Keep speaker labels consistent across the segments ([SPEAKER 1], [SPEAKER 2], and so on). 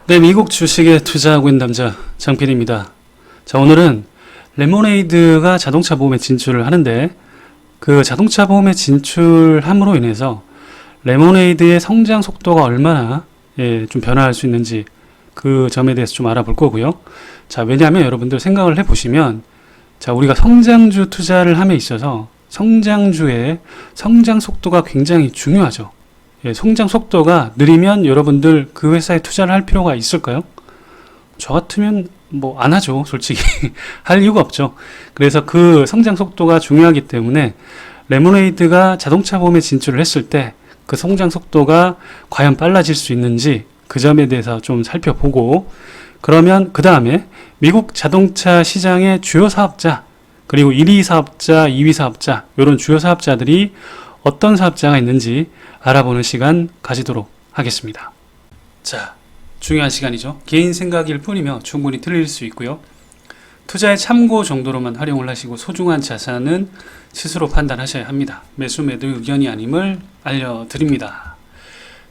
[SPEAKER 1] 네, 미국 주식에 투자하고 있는 남자 장필입니다. 자, 오늘은 레모네이드가 자동차 보험에 진출을 하는데 그 자동차 보험에 진출함으로 인해서 레모네이드의 성장 속도가 얼마나 좀 변화할 수 있는지 그 점에 대해서 좀 알아볼 거고요. 자, 왜냐하면 여러분들 생각을 해보시면 자, 우리가 성장주 투자를 함에 있어서 성장주의 성장 속도가 굉장히 중요하죠. 성장 속도가 느리면 여러분들 그 회사에 투자를 할 필요가 있을까요? 저 같으면 뭐 안 하죠, 솔직히. 할 이유가 없죠. 그래서 그 성장 속도가 중요하기 때문에 레모네이드가 자동차 보험에 진출을 했을 때 그 성장 속도가 과연 빨라질 수 있는지 그 점에 대해서 좀 살펴보고, 그러면 그 다음에 미국 자동차 시장의 주요 사업자, 그리고 1위 사업자, 2위 사업자, 이런 주요 사업자들이 어떤 사업자가 있는지 알아보는 시간 가지도록 하겠습니다. 자, 중요한 시간이죠. 개인 생각일 뿐이며 충분히 틀릴 수 있고요. 투자의 참고 정도로만 활용을 하시고 소중한 자산은 스스로 판단하셔야 합니다. 매수 매도 의견이 아님을 알려드립니다.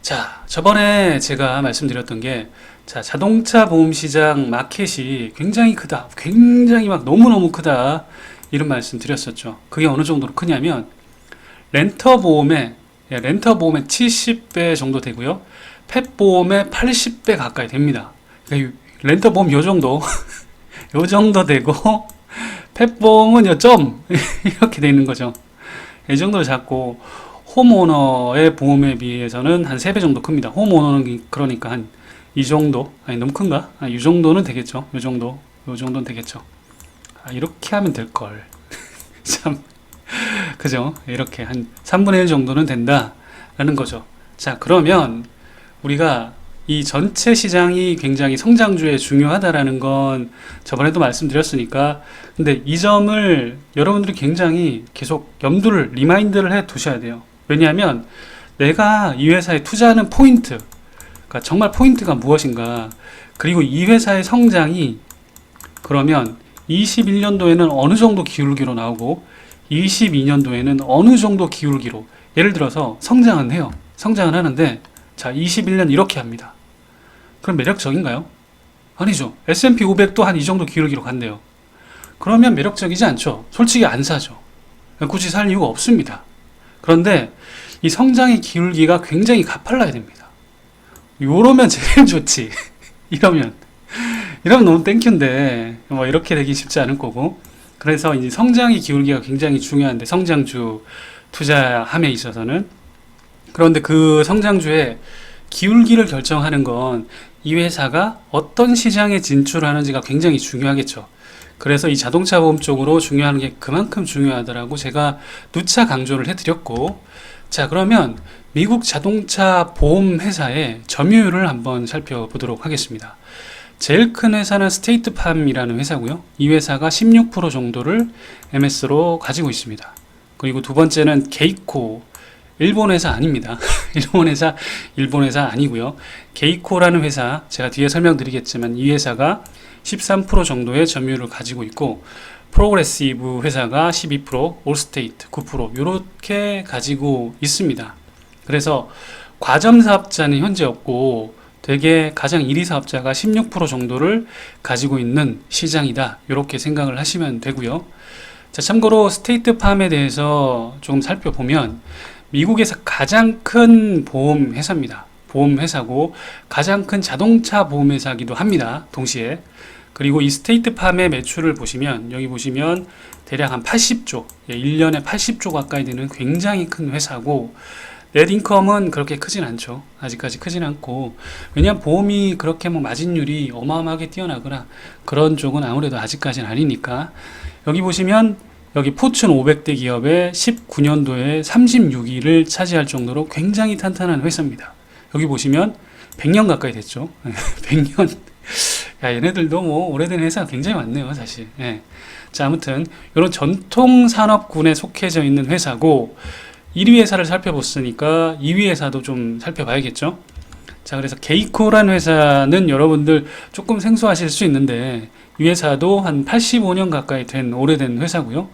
[SPEAKER 1] 자, 저번에 제가 말씀드렸던 게 자동차 보험 시장 마켓이 굉장히 크다, 굉장히 막 너무너무 크다, 이런 말씀 드렸었죠. 그게 어느 정도로 크냐면 렌터 보험의 70배 정도 되고요. 펫 보험의 80배 가까이 됩니다. 그러니까 렌터 보험 요 정도 요 정도 되고 펫 보험은 요 점 이렇게 되는 거죠. 이 정도로 작고 홈오너의 보험에 비해서는 한 3배 정도 큽니다. 홈오너는 그러니까 한 이 정도, 아니 너무 큰가? 이 정도는 되겠죠. 요 정도는 되겠죠. 이렇게 하면 될 걸. 참, 그죠? 이렇게 한 3분의 1 정도는 된다라는 거죠. 자, 그러면 우리가 이 전체 시장이 굉장히 성장주에 중요하다라는 건 저번에도 말씀드렸으니까, 근데 이 점을 여러분들이 굉장히 계속 염두를, 리마인드를 해 두셔야 돼요. 왜냐하면 내가 이 회사에 투자하는 포인트, 그러니까 정말 포인트가 무엇인가, 그리고 이 회사의 성장이 그러면 21년도에는 어느 정도 기울기로 나오고 22년도에는 어느 정도 기울기로, 예를 들어서 성장은 해요. 성장은 하는데 자, 21년 이렇게 합니다. 그럼 매력적인가요? 아니죠. S&P 500도 한 이 정도 기울기로 간대요. 그러면 매력적이지 않죠. 솔직히 안 사죠. 굳이 살 이유가 없습니다. 그런데 이 성장의 기울기가 굉장히 가팔라야 됩니다. 요러면 제일 좋지. 이러면 너무 땡큐인데 뭐 이렇게 되기 쉽지 않을 거고, 그래서 이제 성장의 기울기가 굉장히 중요한데, 성장주 투자함에 있어서는. 그런데 그 성장주의 기울기를 결정하는 건 이 회사가 어떤 시장에 진출하는지가 굉장히 중요하겠죠. 그래서 이 자동차 보험 쪽으로 중요한 게 그만큼 중요하더라고 제가 누차 강조를 해드렸고, 자, 그러면 미국 자동차 보험 회사의 점유율을 한번 살펴보도록 하겠습니다. 제일 큰 회사는 스테이트팜이라는 회사고요. 이 회사가 16% 정도를 MS로 가지고 있습니다. 그리고 두 번째는 게이코, 일본 회사 아닙니다. 일본 회사 아니고요. 게이코라는 회사, 제가 뒤에 설명드리겠지만 이 회사가 13% 정도의 점유율을 가지고 있고, 프로그레시브 회사가 12%, 올스테이트 9% 이렇게 가지고 있습니다. 그래서 과점 사업자는 현재 없고 되게 가장 1위 사업자가 16% 정도를 가지고 있는 시장이다, 이렇게 생각을 하시면 되고요. 자, 참고로 스테이트팜에 대해서 조금 살펴보면 미국에서 가장 큰 보험 회사입니다. 보험 회사고 가장 큰 자동차 보험 회사이기도 합니다, 동시에. 그리고 이 스테이트팜의 매출을 보시면, 여기 보시면 대략 한 80조, 1년에 80조 가까이 되는 굉장히 큰 회사고, 넷 인컴은 그렇게 크진 않죠. 아직까지 크진 않고, 왜냐하면 보험이 그렇게 뭐 마진율이 어마어마하게 뛰어나거나 그런 쪽은 아무래도 아직까지는 아니니까. 여기 보시면 여기 포춘 500대 기업의 19년도에 36위를 차지할 정도로 굉장히 탄탄한 회사입니다. 여기 보시면 100년 가까이 됐죠. 100년. 야, 얘네들도 뭐 오래된 회사가 굉장히 많네요, 사실. 예. 자, 아무튼 이런 전통 산업군에 속해져 있는 회사고, 1위 회사를 살펴봤으니까 2위 회사도 좀 살펴봐야겠죠. 자, 그래서 게이코라는 회사는 여러분들 조금 생소하실 수 있는데, 이 회사도 한 85년 가까이 된 오래된 회사고요.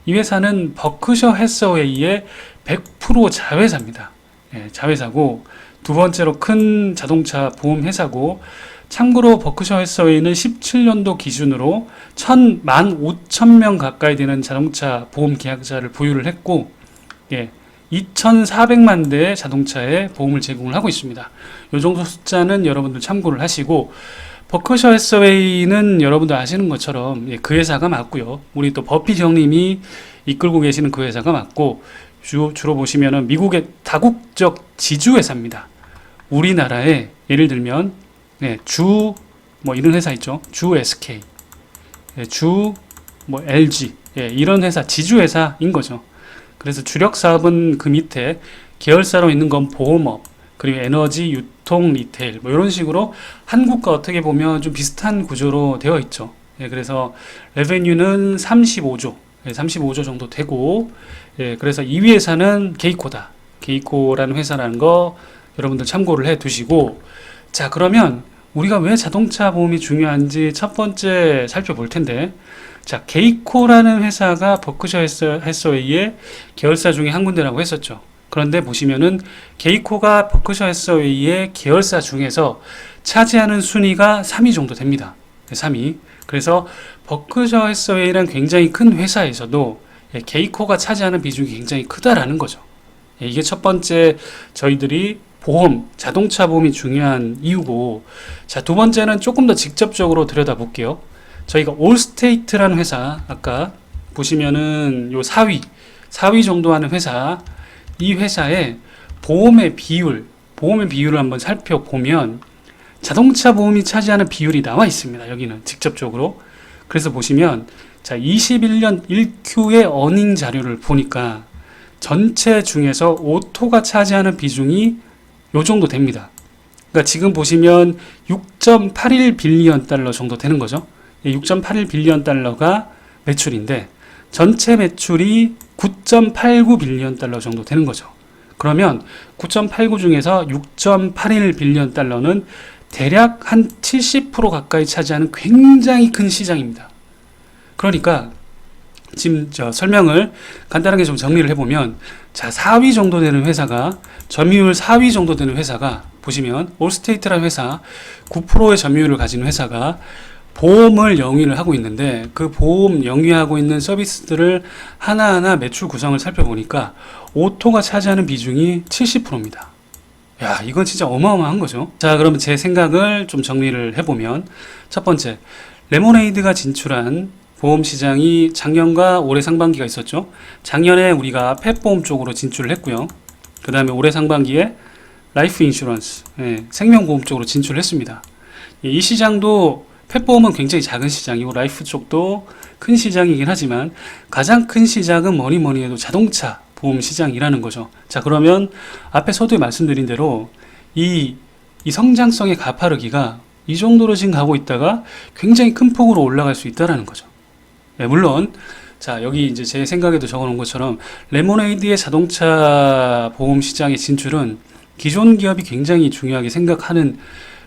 [SPEAKER 1] 이 회사는 버크셔 해서웨이의 100% 자회사입니다. 예, 자회사고, 두 번째로 큰 자동차 보험 회사고, 참고로 버크셔 해서웨이는 17년도 기준으로 15,000명 가까이 되는 자동차 보험 계약자를 보유를 했고, 예, 2,400만 대의 자동차에 보험을 제공을 하고 있습니다. 이 정도 숫자는 여러분들 참고를 하시고, 버크셔 해서웨이는 여러분들 아시는 것처럼 그 회사가 맞고요. 우리 또 버핏 형님이 이끌고 계시는 그 회사가 맞고, 주로 보시면은 미국의 다국적 지주 회사입니다. 우리나라에 예를 들면 뭐 이런 회사 있죠. 주 SK, 주 뭐 LG, 이런 회사 지주 회사인 거죠. 그래서 주력 사업은 그 밑에 계열사로 있는 건 보험업, 그리고 에너지, 유통, 리테일 뭐 이런 식으로 한국과 어떻게 보면 좀 비슷한 구조로 되어 있죠. 그래서 레베뉴는 35조, 35조 정도 되고, 그래서 2위 회사는 게이코다. 게이코라는 회사라는 거 여러분들 참고를 해 두시고, 자, 그러면 우리가 왜 자동차 보험이 중요한지 첫 번째 살펴볼 텐데, 자, 게이코라는 회사가 버크셔 해서웨이의 계열사 중에 한 군데라고 했었죠. 그런데 보시면은 게이코가 버크셔 해서웨이의 계열사 중에서 차지하는 순위가 3위 정도 됩니다. 3위. 그래서 버크셔 해서웨이란 굉장히 큰 회사에서도 게이코가 차지하는 비중이 굉장히 크다라는 거죠. 이게 첫 번째 저희들이 보험, 자동차 보험이 중요한 이유고, 자, 두 번째는 조금 더 직접적으로 들여다볼게요. 저희가 올스테이트라는 회사, 아까 보시면은 요 4위 정도 하는 회사, 이 회사의 보험의 비율을 한번 살펴보면 자동차 보험이 차지하는 비율이 나와 있습니다. 여기는 직접적으로. 그래서 보시면 자, 21년 1Q의 어닝 자료를 보니까 전체 중에서 오토가 차지하는 비중이 요 정도 됩니다. 그러니까 지금 보시면 6.81 빌리언 달러 정도 되는 거죠. 6.81 빌리언 달러가 매출인데 전체 매출이 9.89 빌리언 달러 정도 되는 거죠. 그러면 9.89 중에서 6.81 빌리언 달러는 대략 한 70% 가까이 차지하는 굉장히 큰 시장입니다. 그러니까 지금 설명을 간단하게 좀 정리를 해보면, 자, 4위 정도 되는 회사가, 점유율 4위 정도 되는 회사가, 보시면 올스테이트라는 회사 9%의 점유율을 가진 회사가 보험을 영위를 하고 있는데, 그 보험 영위하고 있는 서비스들을 하나하나 매출 구성을 살펴보니까 오토가 차지하는 비중이 70%입니다. 야, 이건 진짜 어마어마한 거죠. 자, 그러면 제 생각을 좀 정리를 해보면, 첫 번째, 레모네이드가 진출한 보험 시장이 작년과 올해 상반기가 있었죠. 작년에 우리가 펫보험 쪽으로 진출을 했고요. 그 다음에 올해 상반기에 라이프 인슈런스, 생명보험 쪽으로 진출을 했습니다. 이 시장도 펫보험은 굉장히 작은 시장이고 라이프 쪽도 큰 시장이긴 하지만 가장 큰 시장은 뭐니 해도 자동차 보험 시장이라는 거죠. 자, 그러면 앞에 서두에 말씀드린 대로 이 성장성의 가파르기가 이 정도로 지금 가고 있다가 굉장히 큰 폭으로 올라갈 수 있다라는 거죠. 물론 자, 여기 이제 제 생각에도 적어놓은 것처럼 레모네이드의 자동차 보험 시장의 진출은 기존 기업이 굉장히 중요하게 생각하는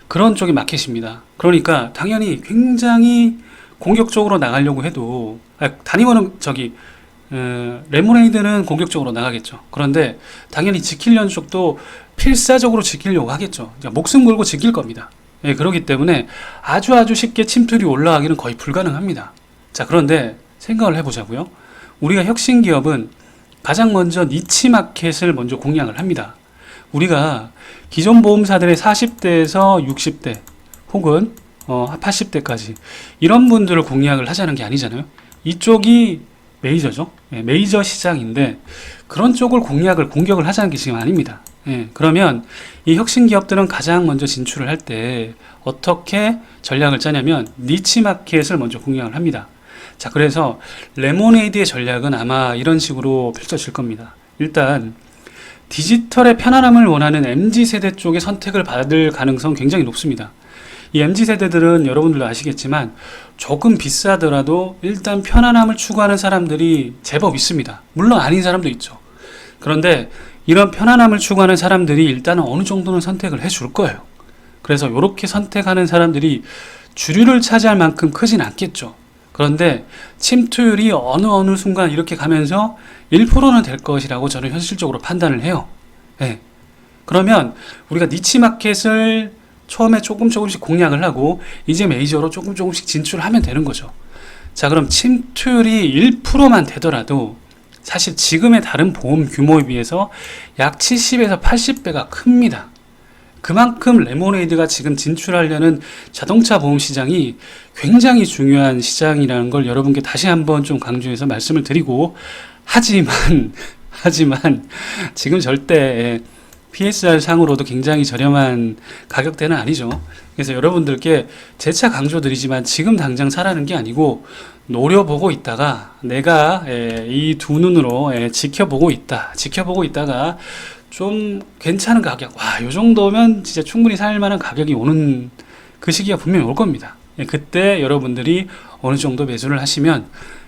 [SPEAKER 1] 그런 쪽의 마켓입니다. 그러니까 당연히 굉장히 공격적으로 나가려고 해도 다니원은 레모네이드는 공격적으로 나가겠죠. 그런데 당연히 지키려는 쪽도 필사적으로 지키려고 하겠죠. 목숨 걸고 지킬 겁니다. 그렇기 때문에 아주 쉽게 침투율이 올라가기는 거의 불가능합니다. 자, 그런데 생각을 해보자고요. 우리가 혁신 기업은 가장 먼저 니치 마켓을 먼저 공략을 합니다. 우리가 기존 보험사들의 40대에서 60대 혹은 80대까지 이런 분들을 공략을 하자는 게 아니잖아요. 이쪽이 메이저죠. 메이저 시장인데 그런 쪽을 공격을 하자는 게 지금 아닙니다. 그러면 이 혁신 기업들은 가장 먼저 진출을 할 때 어떻게 전략을 짜냐면 니치 마켓을 먼저 공략을 합니다. 자, 그래서 레모네이드의 전략은 아마 이런 식으로 펼쳐질 겁니다. 일단 디지털의 편안함을 원하는 MZ세대 쪽의 선택을 받을 가능성 굉장히 높습니다. 이 MZ세대들은 여러분들도 아시겠지만 조금 비싸더라도 일단 편안함을 추구하는 사람들이 제법 있습니다. 물론 아닌 사람도 있죠. 그런데 이런 편안함을 추구하는 사람들이 일단은 어느 정도는 선택을 해줄 거예요. 그래서 이렇게 선택하는 사람들이 주류를 차지할 만큼 크진 않겠죠. 그런데 침투율이 어느 순간 이렇게 가면서 1%는 될 것이라고 저는 현실적으로 판단을 해요. 그러면 우리가 니치 마켓을 처음에 조금씩 공략을 하고 이제 메이저로 조금씩 진출하면 되는 거죠. 자, 그럼 침투율이 1%만 되더라도 사실 지금의 다른 보험 규모에 비해서 약 70에서 80배가 큽니다. 그만큼 레모네이드가 지금 진출하려는 자동차 보험 시장이 굉장히 중요한 시장이라는 걸 여러분께 다시 한번 좀 강조해서 말씀을 드리고, 하지만 지금 절대 PSR 상으로도 굉장히 저렴한 가격대는 아니죠. 그래서 여러분들께 재차 강조드리지만 지금 당장 사라는 게 아니고 노려보고 있다가 내가 이 두 눈으로 지켜보고 있다가 좀 괜찮은 가격, 와, 요 정도면 진짜 충분히 살 만한 가격이 오는 그 시기가 분명히 올 겁니다. 그때 여러분들이 어느 정도 매수를 하시면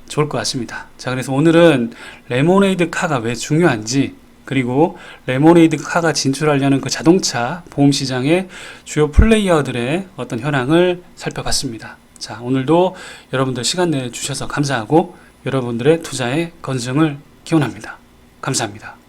[SPEAKER 1] 좋을 것 같습니다. 자, 그래서 오늘은 레모네이드 카가 왜 중요한지, 그리고 레모네이드 카가 진출하려는 그 자동차 보험 시장의 주요 플레이어들의 어떤 현황을 살펴봤습니다. 자, 오늘도 여러분들 시간 내주셔서 감사하고 여러분들의 투자의 건승을 기원합니다. 감사합니다.